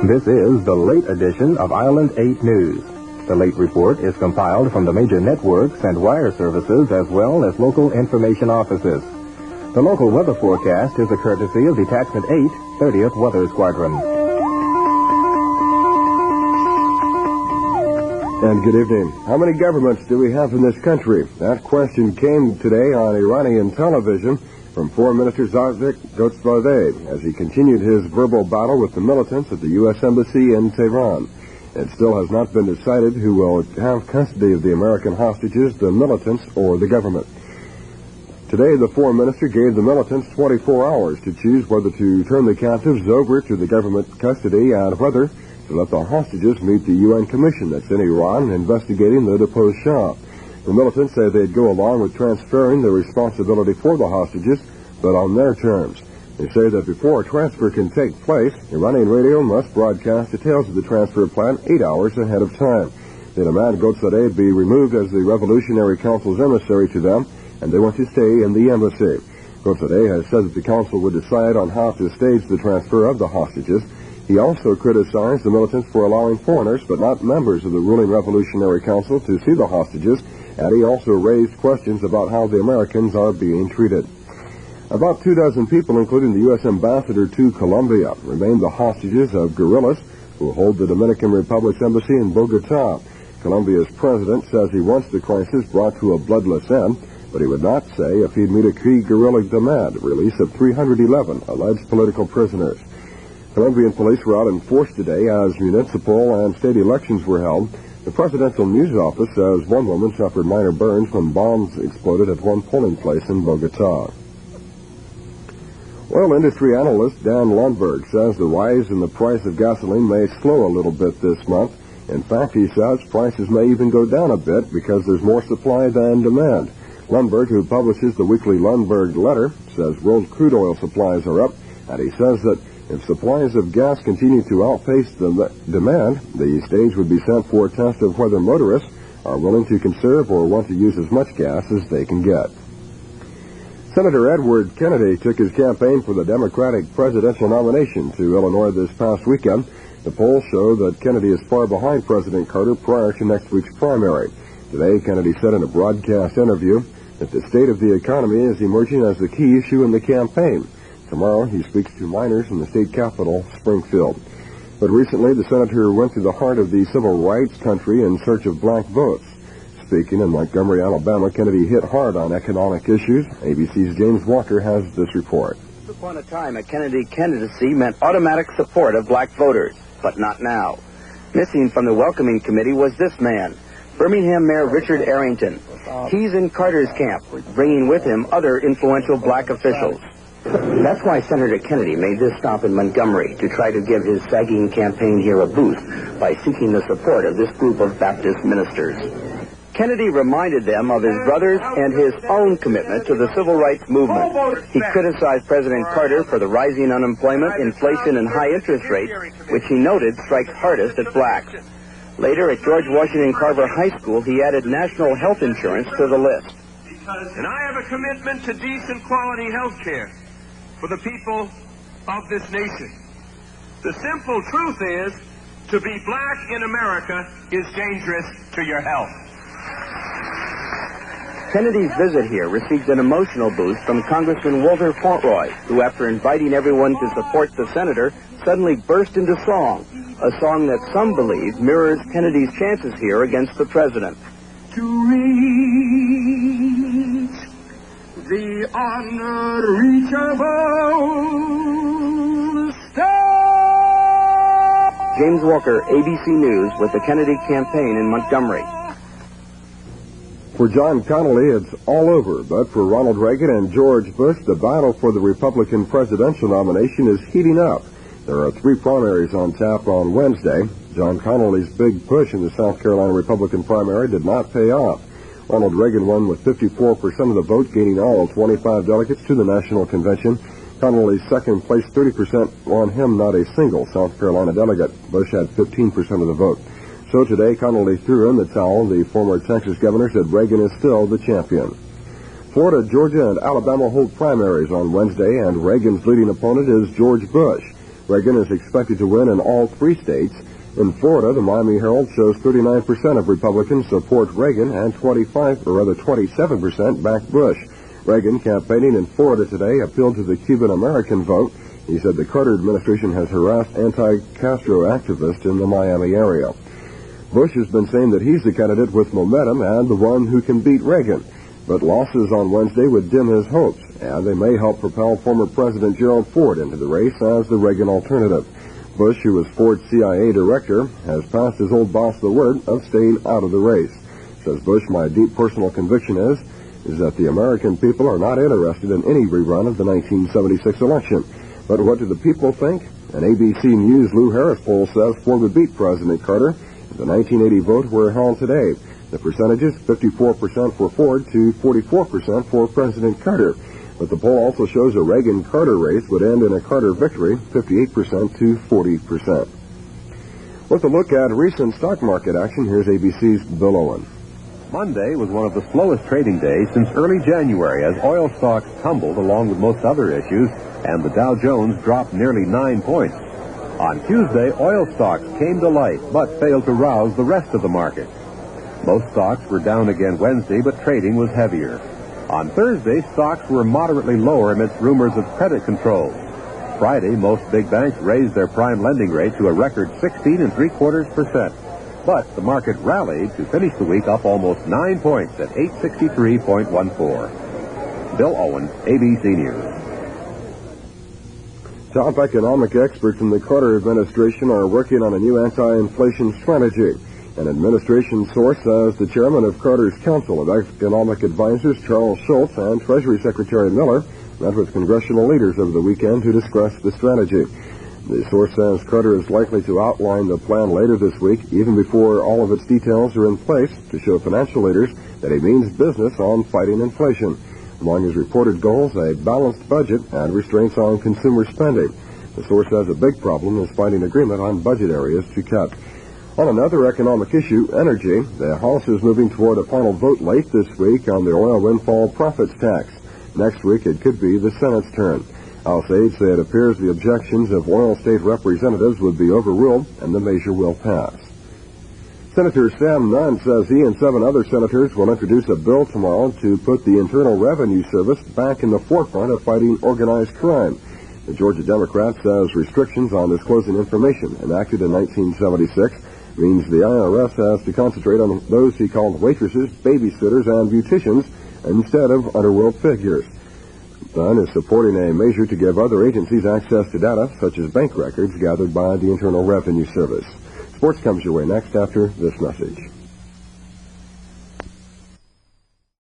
This is the late edition of Island 8 News. The late report is compiled from the major networks and wire services as well as local information offices. The local weather forecast is a courtesy of Detachment 8, 30th Weather Squadron. And good evening. How many governments do we have in this country? That question came today on Iranian television from Foreign Minister Zarzik Gotsbardeh as he continued his verbal battle with the militants at the U.S. Embassy in Tehran. It still has not been decided who will have custody of the American hostages, the militants or the government. Today, the Foreign Minister gave the militants 24 hours to choose whether to turn the captives over to the government custody and whether to let the hostages meet the UN commission that's in Iran investigating the deposed Shah. The militants say they'd go along with transferring the responsibility for the hostages, but on their terms. They say that before a transfer can take place, Iranian radio must broadcast details of the transfer plan 8 hours ahead of time. They demand Gotsbardeh be removed as the Revolutionary Council's emissary to them, and they want to stay in the embassy. Gotsbardeh has said that the council would decide on how to stage the transfer of the hostages. He also criticized the militants for allowing foreigners, but not members of the ruling Revolutionary Council, to see the hostages, and he also raised questions about how the Americans are being treated. About 24 people, including the U.S. ambassador to Colombia, remain the hostages of guerrillas who hold the Dominican Republic's embassy in Bogota. Colombia's president says he wants the crisis brought to a bloodless end, but he would not say if he'd meet a key guerrilla demand, release of 311 alleged political prisoners. Colombian police were out in force today as municipal and state elections were held. The presidential news office says one woman suffered minor burns when bombs exploded at one polling place in Bogota. Oil industry analyst Dan Lundberg says the rise in the price of gasoline may slow a little bit this month. In fact, he says prices may even go down a bit because there's more supply than demand. Lundberg, who publishes the weekly Lundberg Letter, says world crude oil supplies are up, and he says that if supplies of gas continue to outpace the demand, the stage would be set for a test of whether motorists are willing to conserve or want to use as much gas as they can get. Senator Edward Kennedy took his campaign for the Democratic presidential nomination to Illinois this past weekend. The polls show that Kennedy is far behind President Carter prior to next week's primary. Today, Kennedy said in a broadcast interview that the state of the economy is emerging as the key issue in the campaign. Tomorrow, he speaks to miners in the state capital, Springfield. But recently, the senator went to the heart of the civil rights country in search of black votes. Speaking in Montgomery, Alabama, Kennedy hit hard on economic issues. ABC's James Walker has this report. Once upon a time, a Kennedy candidacy meant automatic support of black voters, but not now. Missing from the welcoming committee was this man, Birmingham Mayor Richard Arrington. He's in Carter's camp, bringing with him other influential black officials. That's why Senator Kennedy made this stop in Montgomery to try to give his sagging campaign here a boost by seeking the support of this group of Baptist ministers. Kennedy reminded them of his brothers and his own commitment to the civil rights movement. He criticized President Carter for the rising unemployment, inflation, and high interest rates, which he noted strikes hardest at blacks. Later, at George Washington Carver High School, he added national health insurance to the list. And I have a commitment to decent quality health care for the people of this nation. The simple truth is, to be black in America is dangerous to your health. Kennedy's visit here received an emotional boost from Congressman Walter Fauntleroy, who, after inviting everyone to support the senator, suddenly burst into song, a song that some believe mirrors Kennedy's chances here against the president. To reach the unreachable star. James Walker, ABC News, with the Kennedy campaign in Montgomery. For John Connally, it's all over, but for Ronald Reagan and George Bush, the battle for the Republican presidential nomination is heating up. There are 3 primaries on tap on Wednesday. John Connally's big push in the South Carolina Republican primary did not pay off. Ronald Reagan won with 54% of the vote, gaining all 25 delegates to the national convention. Connally's second place, 30%, won him not a single South Carolina delegate. Bush had 15% of the vote. So today, Connally threw in the towel. The former Texas governor said Reagan is still the champion. Florida, Georgia, and Alabama hold primaries on Wednesday, and Reagan's leading opponent is George Bush. Reagan is expected to win in all 3 states. In Florida, the Miami Herald shows 39% of Republicans support Reagan and 27% back Bush. Reagan, campaigning in Florida today, appealed to the Cuban-American vote. He said the Carter administration has harassed anti-Castro activists in the Miami area. Bush has been saying that he's the candidate with momentum and the one who can beat Reagan. But losses on Wednesday would dim his hopes, and they may help propel former President Gerald Ford into the race as the Reagan alternative. Bush, who was Ford's CIA director, has passed his old boss the word of staying out of the race. Says Bush, my deep personal conviction is that the American people are not interested in any rerun of the 1976 election. But what do the people think? An ABC News Lou Harris poll says Ford would beat President Carter. The 1980 vote were held today. The percentages, 54% for Ford to 44% for President Carter. But the poll also shows a Reagan-Carter race would end in a Carter victory, 58% to 40%. With a look at recent stock market action, here's ABC's Bill Owen. Monday was one of the slowest trading days since early January as oil stocks tumbled along with most other issues, and the Dow Jones dropped nearly 9 points. On Tuesday, oil stocks came to light, but failed to rouse the rest of the market. Most stocks were down again Wednesday, but trading was heavier. On Thursday, stocks were moderately lower amidst rumors of credit controls. Friday, most big banks raised their prime lending rate to a record 16.75%. But the market rallied to finish the week up almost 9 points at 863.14. Bill Owen, ABC News. Top economic experts in the Carter administration are working on a new anti-inflation strategy. An administration source says the chairman of Carter's Council of Economic Advisors, Charles Schultz, and Treasury Secretary Miller met with congressional leaders over the weekend to discuss the strategy. The source says Carter is likely to outline the plan later this week, even before all of its details are in place, to show financial leaders that he means business on fighting inflation. Among his reported goals, a balanced budget and restraints on consumer spending. The source says a big problem is finding agreement on budget areas to cut. On another economic issue, energy, the House is moving toward a final vote late this week on the oil windfall profits tax. Next week, it could be the Senate's turn. House aides say it appears the objections of oil state representatives would be overruled and the measure will pass. Senator Sam Nunn says he and 7 other senators will introduce a bill tomorrow to put the Internal Revenue Service back in the forefront of fighting organized crime. The Georgia Democrat says restrictions on disclosing information enacted in 1976 means the IRS has to concentrate on those he called waitresses, babysitters, and beauticians instead of underworld figures. Nunn is supporting a measure to give other agencies access to data, such as bank records gathered by the Internal Revenue Service. Sports comes your way next after this message.